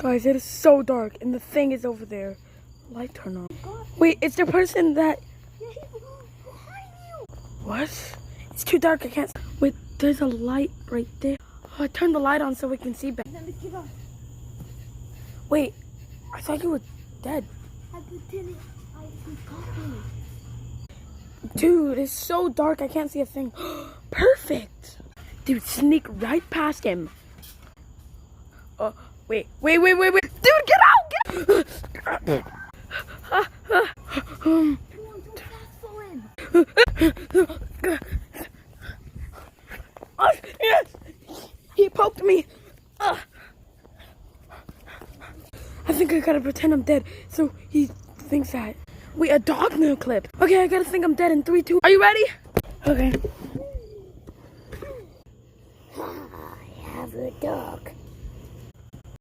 Guys, it is so dark, and the thing is over there. Light turn on. Wait, it's the person that... Yeah, he's behind you. What? It's too dark, I can't... Wait, there's a light right there. Oh, I turned the light on so we can see better. Wait, I thought you were dead. I pretended I was coughing. Dude, it's so dark, I can't see a thing. Perfect! Dude, sneak right past him. Wait. Dude, get out! Come on, don't fast for him. Yes! He poked me. I think I gotta pretend I'm dead so he thinks that. Wait, a dog nail clip. Okay, I gotta think I'm dead in 3, 2. Are you ready? Okay.